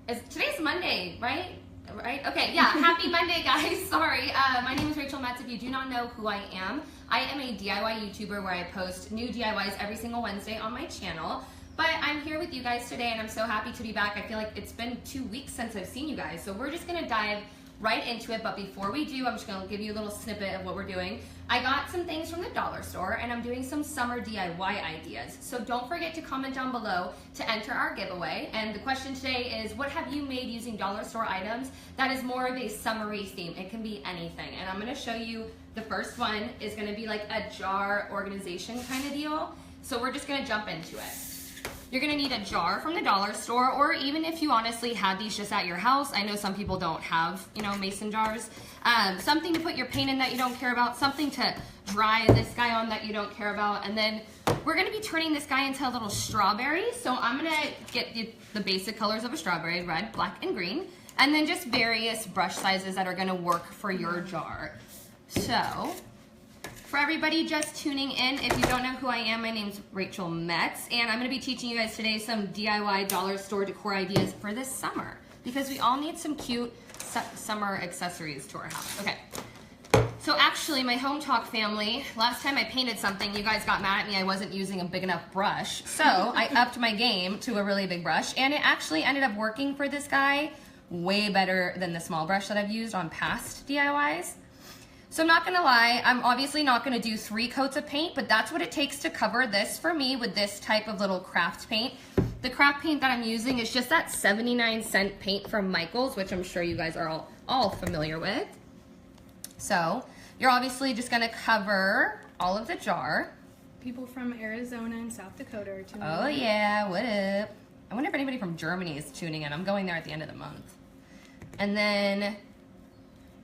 Today's Monday, right? Right? Okay, yeah, happy Monday, guys. Sorry. My name is Rachel Metz. If you do not know who I am a DIY YouTuber where I post new DIYs every single Wednesday on my channel. But I'm here with you guys today, and I'm so happy to be back. I feel like it's been 2 weeks since I've seen you guys, so we're just gonna dive right into it. But before we do, I'm just gonna give you a little snippet of what we're doing. I got some things from the dollar store, and I'm doing some summer DIY ideas. So don't forget to comment down below to enter our giveaway. And the question today is, what have you made using dollar store items that is more of a summery theme? It can be anything. And I'm gonna show you, the first one is gonna be like a jar organization kind of deal. So we're just gonna jump into it. You're gonna need a jar from the dollar store, or even if you honestly had these just at your house. I know some people don't have, mason jars. Something to put your paint in that you don't care about, something to dry this guy on that you don't care about, and then we're gonna be turning this guy into a little strawberry. So I'm gonna get the basic colors of a strawberry, red, black, and green, and then just various brush sizes that are gonna work for your jar. So, for everybody just tuning in, if you don't know who I am, my name's Rachel Metz, and I'm gonna be teaching you guys today some DIY dollar store decor ideas for this summer, because we all need some cute summer accessories to our house. Okay, so actually my Hometalk family, last time I painted something, you guys got mad at me I wasn't using a big enough brush, so I upped my game to a really big brush, and it actually ended up working for this guy way better than the small brush that I've used on past DIYs. So I'm not gonna lie, I'm obviously not gonna do 3 coats of paint, but that's what it takes to cover this for me with this type of little craft paint. The craft paint that I'm using is just that 79-cent paint from Michael's, which I'm sure you guys are all familiar with. So you're obviously just gonna cover all of the jar. People from Arizona and South Dakota are tuning in. Oh yeah, what up? I wonder if anybody from Germany is tuning in. I'm going there at the end of the month. And then,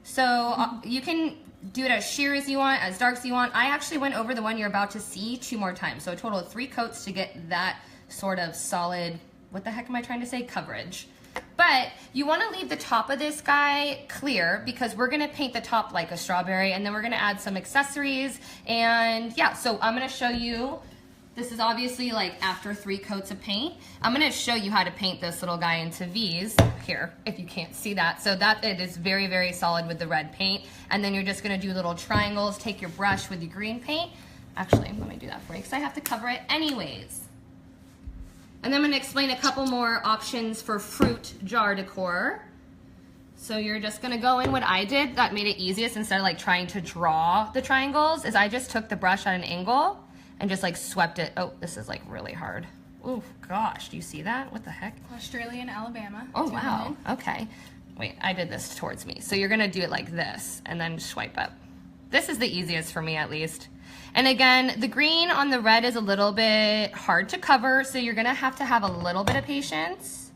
so you can do it as sheer as you want, as dark as you want. I actually went over the one you're about to see 2 more times. So a total of 3 coats to get that sort of solid, what the heck am I trying to say, coverage. But you want to leave the top of this guy clear, because we're going to paint the top like a strawberry, and then we're going to add some accessories. And yeah, so I'm going to show you, this is obviously like after 3 coats of paint. I'm going to show you how to paint this little guy into V's here, if you can't see that. So that it is very, very solid with the red paint. And then you're just going to do little triangles, take your brush with your green paint. Actually, let me do that for you, because I have to cover it anyways. And then I'm going to explain a couple more options for fruit jar decor. So you're just going to go in, what I did that made it easiest instead of like trying to draw the triangles, is I just took the brush at an angle and just like swept it. Oh, this is like really hard. Oh gosh, do you see that? What the heck? Australia and Alabama. Oh wow, okay. Wait, I did this towards me. So you're gonna do it like this and then swipe up. This is the easiest for me at least. And again, the green on the red is a little bit hard to cover, so you're gonna have to have a little bit of patience.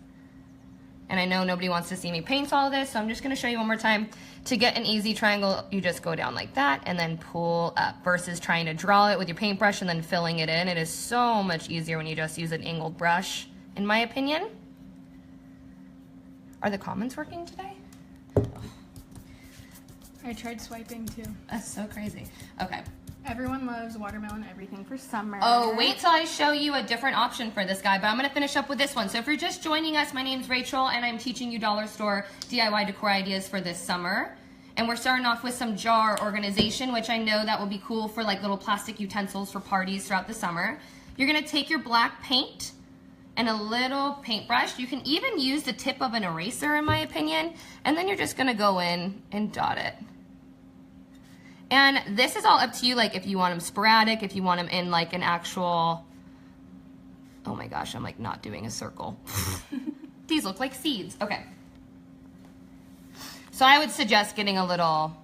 And I know nobody wants to see me paint all of this, so I'm just gonna show you one more time. To get an easy triangle, you just go down like that and then pull up, versus trying to draw it with your paintbrush and then filling it in. It is so much easier when you just use an angled brush, in my opinion. Are the comments working today? I tried swiping too. That's so crazy. Okay. Everyone loves watermelon everything for summer. Oh, wait till I show you a different option for this guy, but I'm gonna finish up with this one. So if you're just joining us, my name's Rachel, and I'm teaching you dollar store DIY decor ideas for this summer. And we're starting off with some jar organization, which I know that will be cool for like little plastic utensils for parties throughout the summer. You're gonna take your black paint and a little paintbrush. You can even use the tip of an eraser, in my opinion, and then you're just gonna go in and dot it. And this is all up to you, like if you want them sporadic, if you want them in like an actual, oh my gosh, I'm like not doing a circle. These look like seeds. Okay. So I would suggest getting a little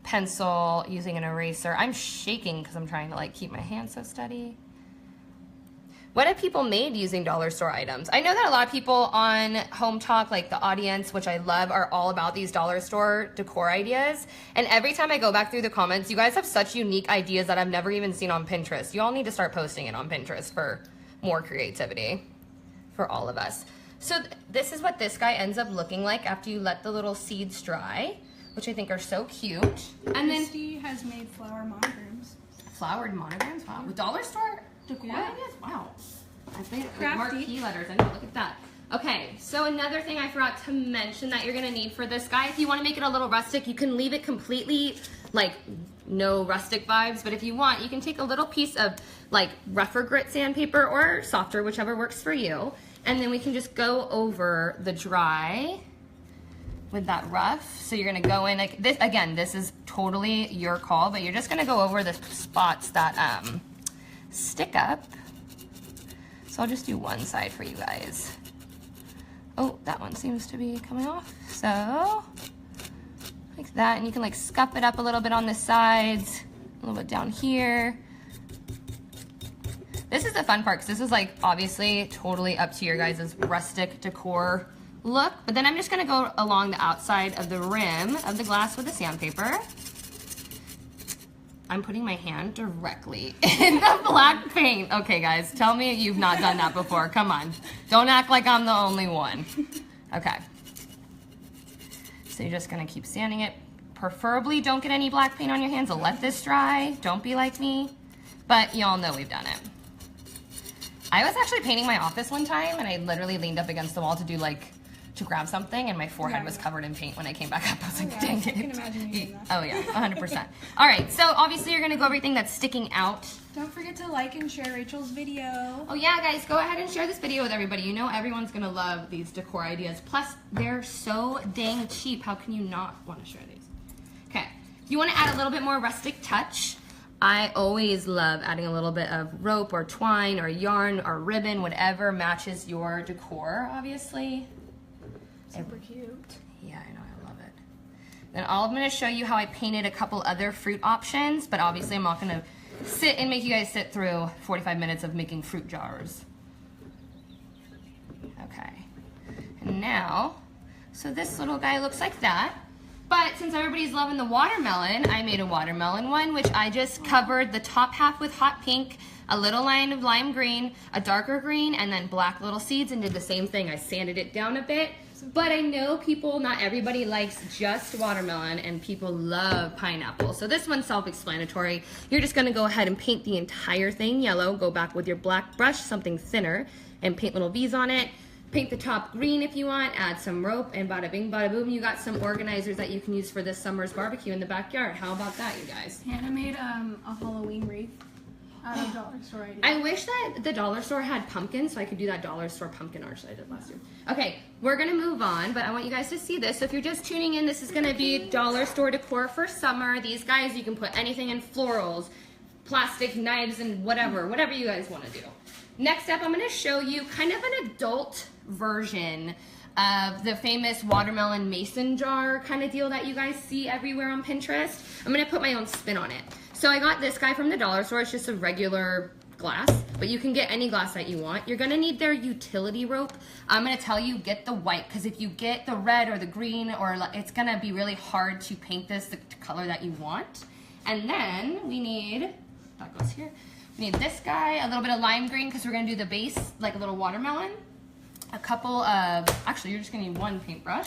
pencil, using an eraser. I'm shaking because I'm trying to like keep my hand so steady. What have people made using dollar store items? I know that a lot of people on Hometalk, like the audience, which I love, are all about these dollar store decor ideas. And every time I go back through the comments, you guys have such unique ideas that I've never even seen on Pinterest. You all need to start posting it on Pinterest for more creativity for all of us. So this is what this guy ends up looking like after you let the little seeds dry, which I think are so cute. And then Christy has made flower monograms. Flowered monograms? Wow. With dollar store decor Yeah. ideas? Wow. I think Crafty. marquee letters. I know. Look at that. Okay, so another thing I forgot to mention that you're gonna need for this guy, if you wanna make it a little rustic, you can leave it completely like no rustic vibes, but if you want, you can take a little piece of like rougher grit sandpaper or softer, whichever works for you, and then we can just go over the dry with that rough. So you're gonna go in, like this, again, this is totally your call, but you're just gonna go over the spots that stick up. So I'll just do one side for you guys. Oh, that one seems to be coming off. So, like that, and you can like scuff it up a little bit on the sides, a little bit down here. This is the fun part, because this is like obviously totally up to your guys' rustic decor look, but then I'm just gonna go along the outside of the rim of the glass with the sandpaper. I'm putting my hand directly in the black paint. Okay guys, tell me you've not done that before. Come on, don't act like I'm the only one. Okay, so you're just gonna keep sanding it. Preferably don't get any black paint on your hands, so let this dry. Don't be like me, but y'all know we've done it. I was actually painting my office one time and I literally leaned up against the wall to do like, to grab something, and my forehead was covered in paint when I came back up. I was like, dang it. I can imagine you doing that. Oh yeah, 100%. All right, so obviously you're gonna go everything that's sticking out. Don't forget to like and share Rachel's video. Oh yeah, guys, go ahead and share this video with everybody. You know everyone's gonna love these decor ideas. Plus, they're so dang cheap. How can you not wanna share these? Okay, if you wanna add a little bit more rustic touch, I always love adding a little bit of rope or twine or yarn or ribbon, whatever matches your decor, obviously. Super cute. Yeah, I know, I love it. Then I'm going to show you how I painted a couple other fruit options, but obviously I'm not going to sit and make you guys sit through 45 minutes of making fruit jars. Okay, and now, so this little guy looks like that, but since everybody's loving the watermelon, I made a watermelon one, which I just covered the top half with hot pink, a little line of lime green, a darker green, and then black little seeds, and did the same thing. I sanded it down a bit. But I know people, not everybody likes just watermelon, and people love pineapple. So this one's self-explanatory. You're just gonna go ahead and paint the entire thing yellow, go back with your black brush, something thinner, and paint little V's on it. Paint the top green if you want, add some rope, and bada bing, bada boom, you got some organizers that you can use for this summer's barbecue in the backyard. How about that, you guys? Hannah made a Halloween wreath out of dollar store idea. I wish that the dollar store had pumpkins so I could do that dollar store pumpkin arch that I did last year. Okay, we're gonna move on, but I want you guys to see this. So if you're just tuning in, this is gonna be dollar store decor for summer. These guys, you can put anything in florals, plastic knives, and whatever you guys wanna do. Next up, I'm gonna show you kind of an adult version of the famous watermelon mason jar kind of deal that you guys see everywhere on Pinterest. I'm gonna put my own spin on it. So I got this guy from the dollar store. It's just a regular glass, but you can get any glass that you want. You're gonna need their utility rope. I'm gonna tell you, get the white, because if you get the red or the green, or it's gonna be really hard to paint this the color that you want. And then we need, that goes here. We need this guy, a little bit of lime green, because we're gonna do the base like a little watermelon. A couple of, actually you're just gonna need one paintbrush.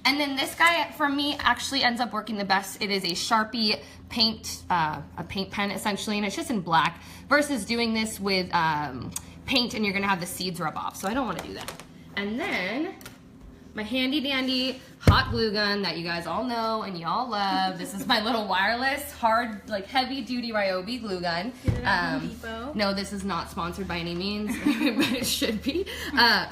And then this guy, for me, actually ends up working the best. It is a Sharpie paint, a paint pen essentially, and it's just in black, versus doing this with paint and you're gonna have the seeds rub off. So I don't wanna do that. And then my handy dandy hot glue gun that you guys all know and y'all love. This is my little wireless, hard, like heavy duty Ryobi glue gun. Get it at Home Depot. No, this is not sponsored by any means, but it should be.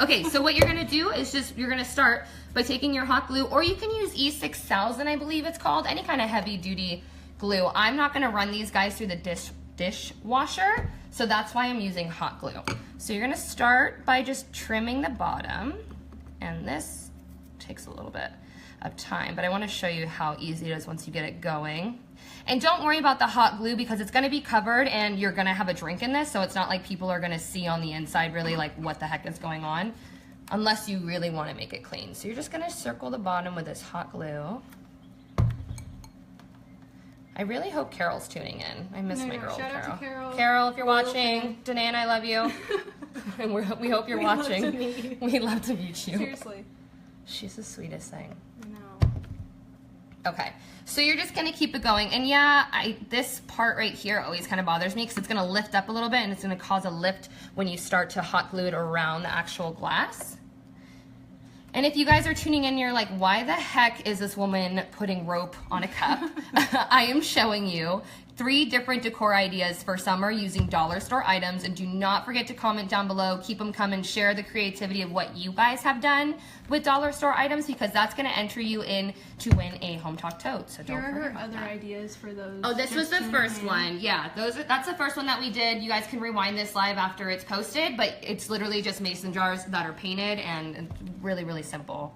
Okay, so what you're gonna do is you're gonna start by taking your hot glue, or you can use E6000, I believe it's called, any kind of heavy duty glue. I'm not gonna run these guys through the dishwasher, so that's why I'm using hot glue. So you're gonna start by just trimming the bottom, and this takes a little bit of time, but I wanna show you how easy it is once you get it going. And don't worry about the hot glue, because it's gonna be covered and you're gonna have a drink in this, so it's not like people are gonna see on the inside really like what the heck is going on, unless you really wanna make it clean. So you're just gonna circle the bottom with this hot glue. I really hope Carol's tuning in. I miss my girl, shout Carol. out to Carol. Carol, if you're watching, Danae and I love you. And we hope you're watching. Love to meet you. We love to meet you. Seriously. She's the sweetest thing. I know. Okay, so you're just gonna keep it going. And yeah, this part right here always kind of bothers me, because it's gonna lift up a little bit and it's gonna cause a lift when you start to hot glue it around the actual glass. And if you guys are tuning in, you're like, why the heck is this woman putting rope on a cup? I am showing you 3 different decor ideas for summer using dollar store items. And do not forget to comment down below. Keep them coming. Share the creativity of what you guys have done with dollar store items, because that's going to enter you in to win a Hometalk tote. So don't forget Here are her about other that. ideas for those. Oh, this was the first one. Yeah, that's the first one that we did. You guys can rewind this live after it's posted, but it's literally just mason jars that are painted and really, really simple.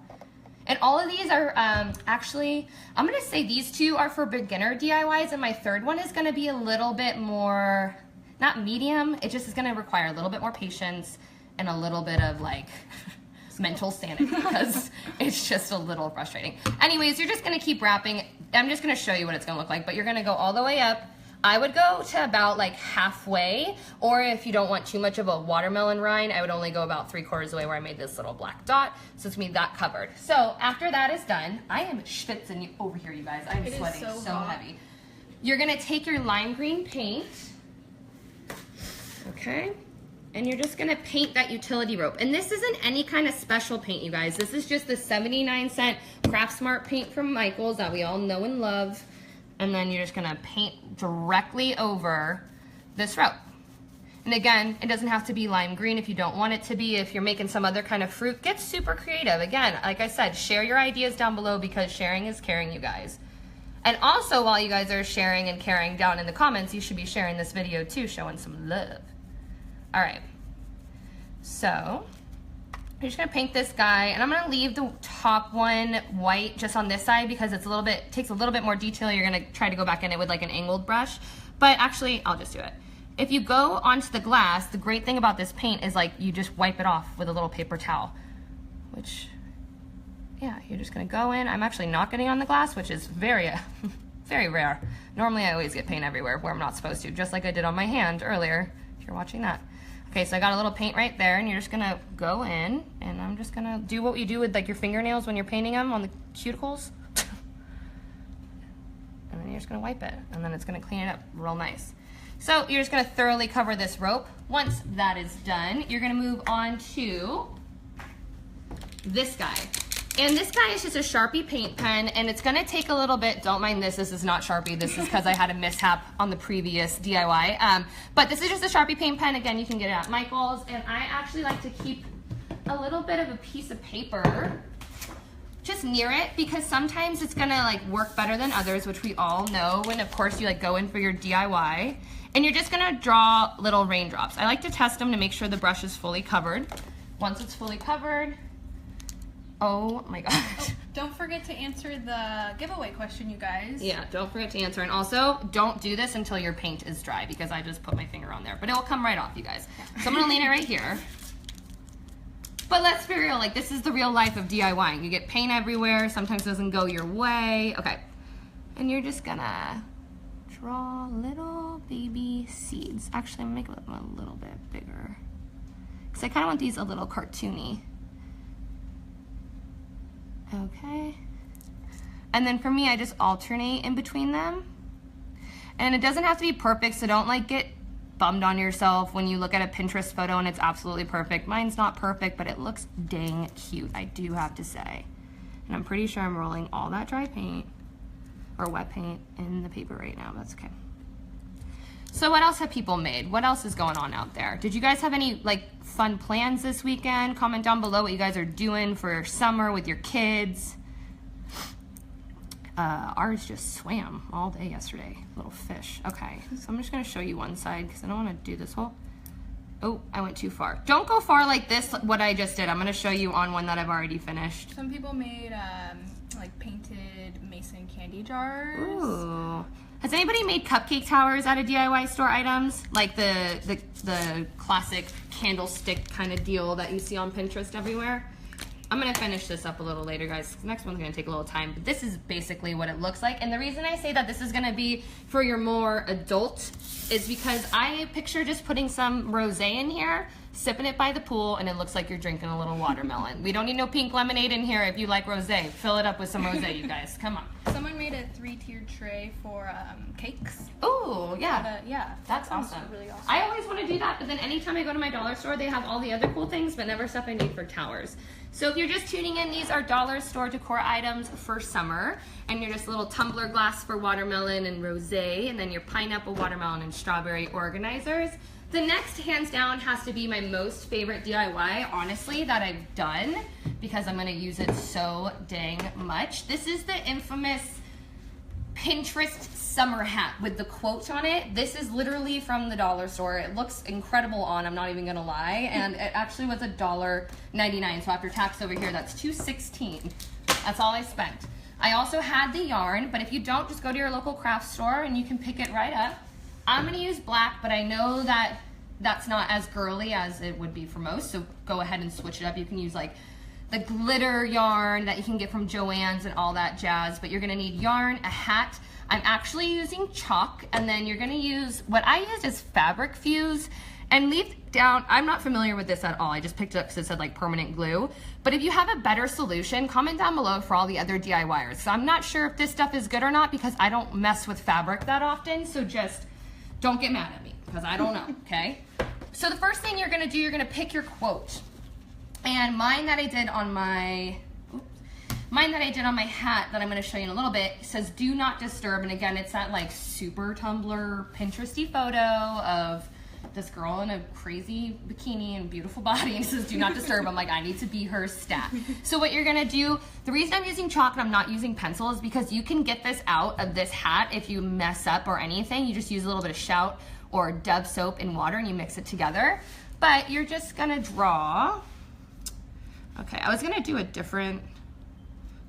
And all of these are actually, I'm going to say these 2 are for beginner DIYs, and my third one is going to be a little bit more, not medium, it just is going to require a little bit more patience and a little bit of like mental sanity, because it's just a little frustrating. Anyways, you're just going to keep wrapping. I'm just going to show you what it's going to look like, but you're going to go all the way up. I would go to about like halfway, or if you don't want too much of a watermelon rind, I would only go about 3/4 the way where I made this little black dot, so it's gonna be that covered. So after that is done, I am schwitzing over here, you guys. I'm sweating so heavy. You're gonna take your lime green paint, okay, and you're just gonna paint that utility rope. And this isn't any kind of special paint, you guys. This is just the 79-cent Craft Smart paint from Michael's that we all know and love. And then you're just gonna paint directly over this rope. And again, it doesn't have to be lime green if you don't want it to be. If you're making some other kind of fruit, get super creative. Again, like I said, share your ideas down below, because sharing is caring, you guys. And also, while you guys are sharing and caring down in the comments, you should be sharing this video too, showing some love. All right, so you're just gonna paint this guy, and I'm gonna leave the top one white just on this side because it's a little bit, takes a little bit more detail. You're gonna try to go back in it with like an angled brush, but actually I'll just do it. If you go onto the glass, the great thing about this paint is like you just wipe it off with a little paper towel, which, yeah, you're just gonna go in. I'm actually not getting on the glass, which is very, very rare. Normally I always get paint everywhere where I'm not supposed to, just like I did on my hand earlier, if you're watching that. Okay, so I got a little paint right there, and you're just gonna go in, and I'm just gonna do what you do with like your fingernails when you're painting them on the cuticles. And then you're just gonna wipe it, and then it's gonna clean it up real nice. So you're just gonna thoroughly cover this rope. Once that is done, you're gonna move on to this guy. And this guy is just a Sharpie paint pen, and it's gonna take a little bit. Don't mind this is not Sharpie. This is because I had a mishap on the previous DIY. But this is just a Sharpie paint pen. Again, you can get it at Michael's. And I actually like to keep a little bit of a piece of paper just near it, because sometimes it's gonna like work better than others, which we all know. And of course you like go in for your DIY, and you're just gonna draw little raindrops. I like to test them to make sure the brush is fully covered. Once it's fully covered, oh my gosh. Oh, don't forget to answer the giveaway question, you guys. Yeah, don't forget to answer. And also, don't do this until your paint is dry, because I just put my finger on there. But it will come right off, you guys. So I'm going to lean it right here. But let's be real. Like, this is the real life of DIYing. You get paint everywhere. Sometimes it doesn't go your way. Okay. And you're just going to draw little baby seeds. Actually, I'm going to make them a little bit bigger, because I kind of want these a little cartoony. Okay, and then for me, I just alternate in between them, and it doesn't have to be perfect, so don't like get bummed on yourself when you look at a Pinterest photo and it's absolutely perfect. Mine's not perfect, but it looks dang cute, I do have to say. And I'm pretty sure I'm rolling all that dry paint or wet paint in the paper right now. That's okay. So what else have people made? What else is going on out there? Did you guys have any like fun plans this weekend? Comment down below what you guys are doing for summer with your kids. Ours just swam all day yesterday. Little fish. Okay, so I'm just gonna show you one side because I don't wanna do this whole, oh, I went too far. Don't go far like this, what I just did. I'm gonna show you on one that I've already finished. Some people made like painted mason candy jars. Ooh. Has anybody made cupcake towers out of DIY store items? Like the classic candlestick kind of deal that you see on Pinterest everywhere? I'm gonna finish this up a little later, guys. The next one's gonna take a little time, but this is basically what it looks like. And the reason I say that this is gonna be for your more adult is because I picture just putting some rosé in here, sipping it by the pool, and it looks like you're drinking a little watermelon. We don't need no pink lemonade in here if you like rosé. Fill it up with some rosé, you guys, come on. someone made a 3-tiered tray for cakes. Oh, yeah. Yeah. That's sounds awesome. Really awesome. I always want to do that, but then anytime I go to my dollar store, they have all the other cool things, but never stuff I need for towers. So if you're just tuning in, these are dollar store decor items for summer, and you're just a little tumbler glass for watermelon and rosé, and then your pineapple, watermelon, and strawberry organizers. The next, hands down, has to be my most favorite DIY, honestly, that I've done, because I'm going to use it so dang much. This is the infamous Pinterest summer hat with the quote on it. This is literally from the dollar store. It looks incredible on, I'm not even gonna lie, and it actually was $1.99, so after tax over here, that's $2.16. That's all I spent. I also had the yarn, but if you don't, just go to your local craft store and you can pick it right up. I'm gonna use black, but I know that that's not as girly as it would be for most, so go ahead and switch it up. You can use like the glitter yarn that you can get from Joann's and all that jazz, but you're gonna need yarn, a hat. I'm actually using chalk, and then you're gonna use, what I used is fabric fuse, and leave down, I'm not familiar with this at all, I just picked it up because it said like permanent glue, but if you have a better solution, comment down below for all the other DIYers. So I'm not sure if this stuff is good or not because I don't mess with fabric that often, so just don't get mad at me because I don't know, okay? So the first thing you're gonna do, you're gonna pick your quote. And mine that I did on my hat that I'm going to show you in a little bit says do not disturb, and again it's that like super Tumblr Pinteresty photo of this girl in a crazy bikini and beautiful body, and it says do not disturb. I'm like, I need to be her stat. So what you're going to do, the reason I'm using chalk and I'm not using pencil is because you can get this out of this hat if you mess up or anything. You just use a little bit of Shout or Dove soap in water and you mix it together, but you're just going to draw. Okay, I was gonna do a different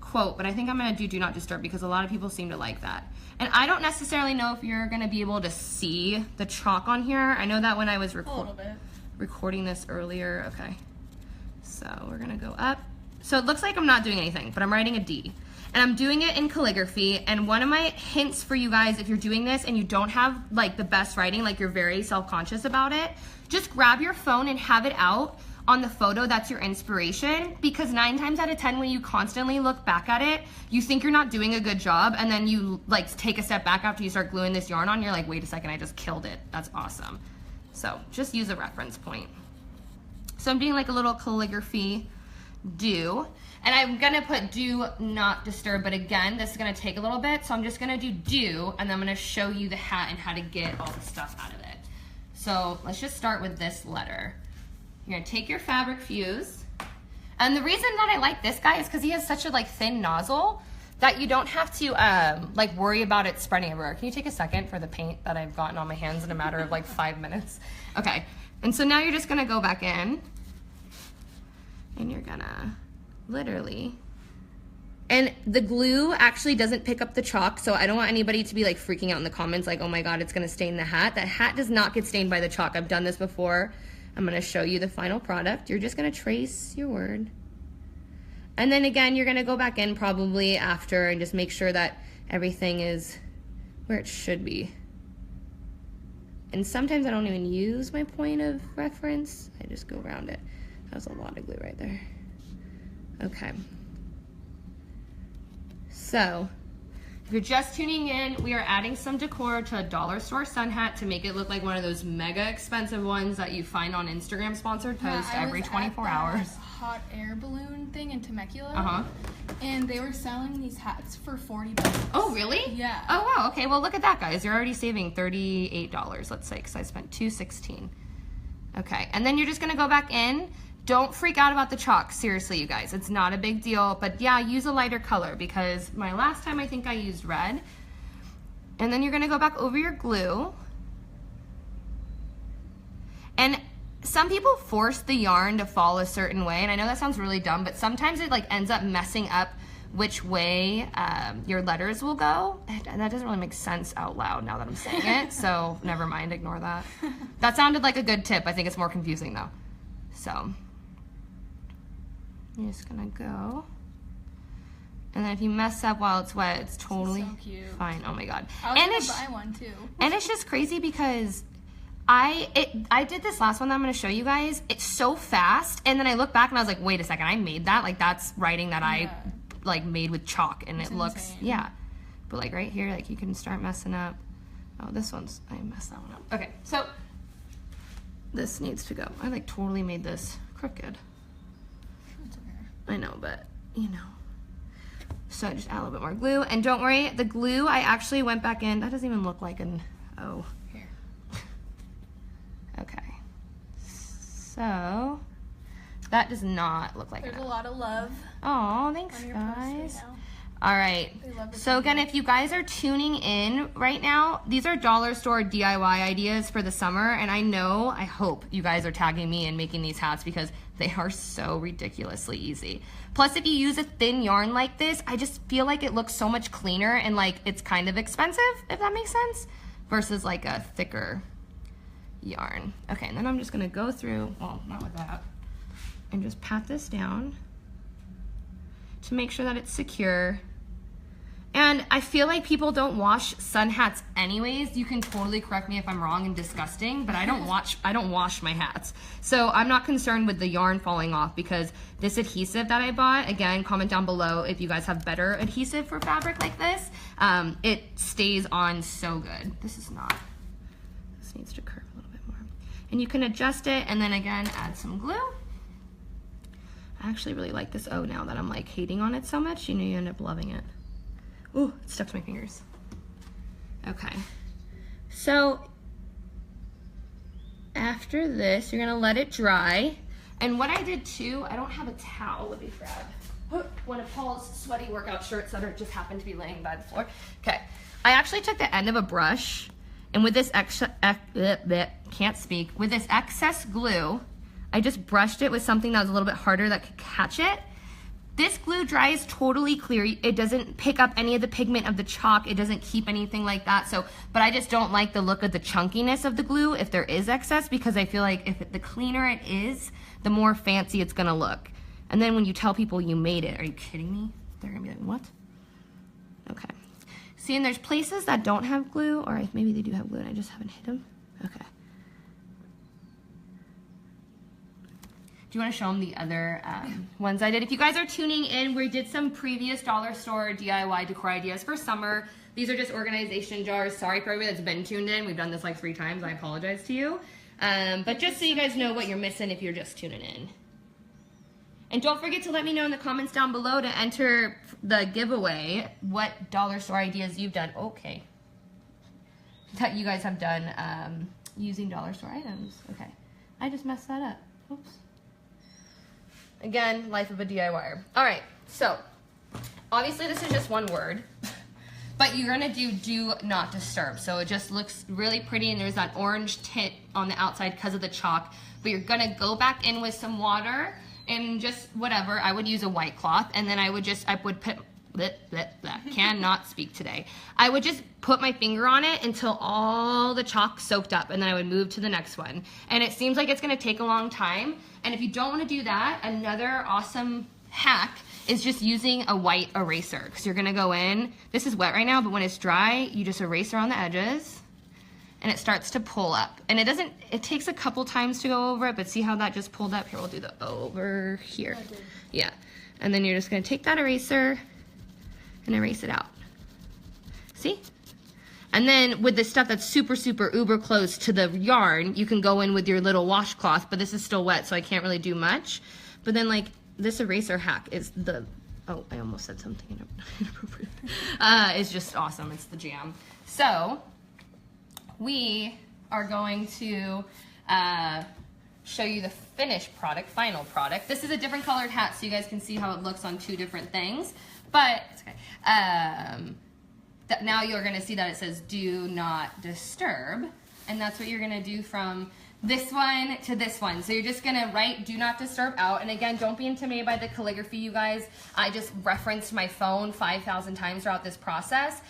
quote, but I think I'm gonna do not disturb because a lot of people seem to like that. And I don't necessarily know if you're gonna be able to see the chalk on here. I know that when I was recording this earlier. Okay, so we're gonna go up. So it looks like I'm not doing anything, but I'm writing a D. And I'm doing it in calligraphy. And one of my hints for you guys, if you're doing this and you don't have like the best writing, like you're very self-conscious about it, just grab your phone and have it out on the photo that's your inspiration, because 9 times out of 10 when you constantly look back at it, you think you're not doing a good job, and then you like take a step back after you start gluing this yarn on, you're like, wait a second, I just killed it. That's awesome. So just use a reference point. So I'm doing like a little calligraphy do, and I'm gonna put do not disturb, but again, this is gonna take a little bit, so I'm just gonna do, and then I'm gonna show you the hat and how to get all the stuff out of it. So let's just start with this letter. You're gonna take your fabric fuse, and the reason that I like this guy is because he has such a like thin nozzle that you don't have to like worry about it spreading everywhere. Can you take a second for the paint that I've gotten on my hands in a matter of like 5 minutes? Okay, and so now you're just gonna go back in, and you're gonna literally, and the glue actually doesn't pick up the chalk, so I don't want anybody to be like freaking out in the comments like, oh my god, it's gonna stain the hat. That hat does not get stained by the chalk. I've done this before. I'm gonna show you the final product. You're just gonna trace your word. And then again, you're gonna go back in probably after and just make sure that everything is where it should be. And sometimes I don't even use my point of reference. I just go around it. That was a lot of glue right there. Okay. So, if you're just tuning in, we are adding some decor to a dollar store sun hat to make it look like one of those mega expensive ones that you find on Instagram sponsored post every 24 hours. Hot air balloon thing in Temecula. And they were selling these hats for $40. Oh, really? Yeah. Oh, wow. Okay, well, look at that, guys. You're already saving $38, let's say, because I spent $2.16. Okay, and then you're just going to go back in. Don't freak out about the chalk. Seriously, you guys. It's not a big deal. But yeah, use a lighter color because my last time I think I used red. And then you're going to go back over your glue. And some people force the yarn to fall a certain way. And I know that sounds really dumb, but sometimes it like ends up messing up which way your letters will go. And that doesn't really make sense out loud now that I'm saying it. So never mind, ignore that. That sounded like a good tip. I think it's more confusing though. So you're just gonna go, and then if you mess up while it's wet, it's totally so cute. Fine. Oh my god! I was gonna buy one too. And it's just crazy because I did this last one that I'm gonna show you guys. It's so fast, and then I look back and I was like, wait a second, I made that. Like that's writing that I like made with chalk, and it looks insane. Yeah. but like right here, like you can start messing up. Oh, this one's, I messed that one up. Okay, so this needs to go. I like totally made this crooked. It's okay. I know, but you know. So I just add a little bit more glue. And don't worry, the glue, I actually went back in. That doesn't even look like an O. Here. Okay. So that does not look like There's an a O. lot of love. Oh, thanks, on your post guys. right now. All right. So again, if you guys are tuning in right now, these are dollar store DIY ideas for the summer. And I hope you guys are tagging me and making these hats because they are so ridiculously easy. Plus, if you use a thin yarn like this, I just feel like it looks so much cleaner and like it's kind of expensive, if that makes sense, versus like a thicker yarn. Okay, and then I'm just gonna go through, well, not with that, and just pat this down to make sure that it's secure. And I feel like people don't wash sun hats anyways. You can totally correct me if I'm wrong and disgusting, but I don't wash my hats. So I'm not concerned with the yarn falling off because this adhesive that I bought, again, comment down below if you guys have better adhesive for fabric like this. It stays on so good. This needs to curve a little bit more. And you can adjust it and then again, add some glue. I actually really like this O now that I'm like hating on it so much. You know, you end up loving it. Ooh, it stuck to my fingers. Okay. So after this, you're gonna let it dry. And what I did too, I don't have a towel. Let me grab one of Paul's sweaty workout shirts that are just happened to be laying by the floor. Okay. I actually took the end of a brush and with this with this excess glue, I just brushed it with something that was a little bit harder that could catch it. This glue dries totally clear. It doesn't pick up any of the pigment of the chalk. It doesn't keep anything like that. So, but I just don't like the look of the chunkiness of the glue if there is excess because I feel like the cleaner it is, the more fancy it's gonna look. And then when you tell people you made it, are you kidding me? They're gonna be like, what? Okay. See, and there's places that don't have glue, or maybe they do have glue and I just haven't hit them. Okay. Do you want to show them the other ones I did? If you guys are tuning in, we did some previous dollar store DIY decor ideas for summer. These are just organization jars. Sorry for everybody that's been tuned in. We've done this like 3 times. I apologize to you. But just so you guys know what you're missing if you're just tuning in. And don't forget to let me know in the comments down below to enter the giveaway what dollar store ideas you've done. Okay. That you guys have done using dollar store items. Okay. I just messed that up. Oops. Again, life of a DIYer. All right, so obviously this is just one word, but you're gonna do not disturb. So it just looks really pretty and there's that orange tint on the outside because of the chalk, but you're gonna go back in with some water and just whatever. I would use a white cloth and then I would put, cannot speak today. I would just put my finger on it until all the chalk soaked up and then I would move to the next one. And it seems like it's gonna take a long time. And if you don't wanna do that, another awesome hack is just using a white eraser. Because you're gonna go in, this is wet right now, but when it's dry, you just erase around the edges and it starts to pull up. And it takes a couple times to go over it, but see how that just pulled up? Here, we'll do the over here. Yeah, and then you're just gonna take that eraser and erase it out. See? And then with the stuff that's super, super uber close to the yarn, you can go in with your little washcloth, but this is still wet, so I can't really do much. But then like this eraser hack is oh, I almost said something inappropriate. It's just awesome, it's the jam. So we are going to show you the finished product, final product. This is a different colored hat, so you guys can see how it looks on 2 different things. But it's okay. Now you're going to see that it says do not disturb, and that's what you're going to do from this one to this one. So you're just going to write do not disturb out, and again, don't be intimidated by the calligraphy, you guys. I just referenced my phone 5,000 times throughout this process,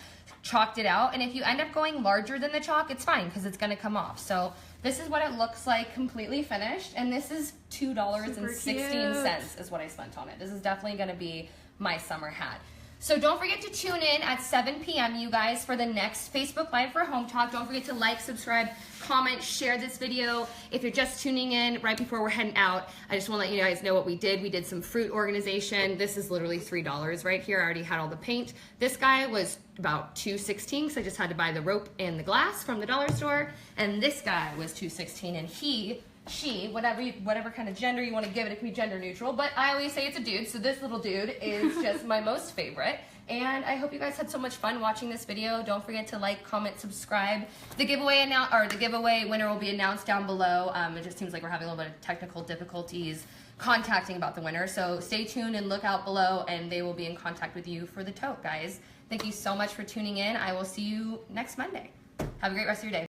chalked it out, and if you end up going larger than the chalk, it's fine because it's going to come off. So this is what it looks like completely finished, and this is $2.16 is what I spent on it. This is definitely going to be my summer hat. So don't forget to tune in at 7 p.m. you guys for the next Facebook Live for Hometalk. Don't forget to like, subscribe, comment, share this video. If you're just tuning in right before we're heading out, I just want to let you guys know what we did. We did some fruit organization. This is literally $3 right here. I already had all the paint. This guy was about $2.16 because I just had to buy the rope and the glass from the dollar store. And this guy was $2.16, and she, whatever kind of gender you want to give it, it can be gender neutral, but I always say it's a dude, so this little dude is just my most favorite. And I hope you guys had so much fun watching this video. Don't forget to like, comment, subscribe. The giveaway winner will be announced down below. It just seems like we're having a little bit of technical difficulties contacting about the winner, so stay tuned and look out below, and they will be in contact with you for the tote, guys. Thank you so much for tuning in. I will see you next Monday. Have a great rest of your day.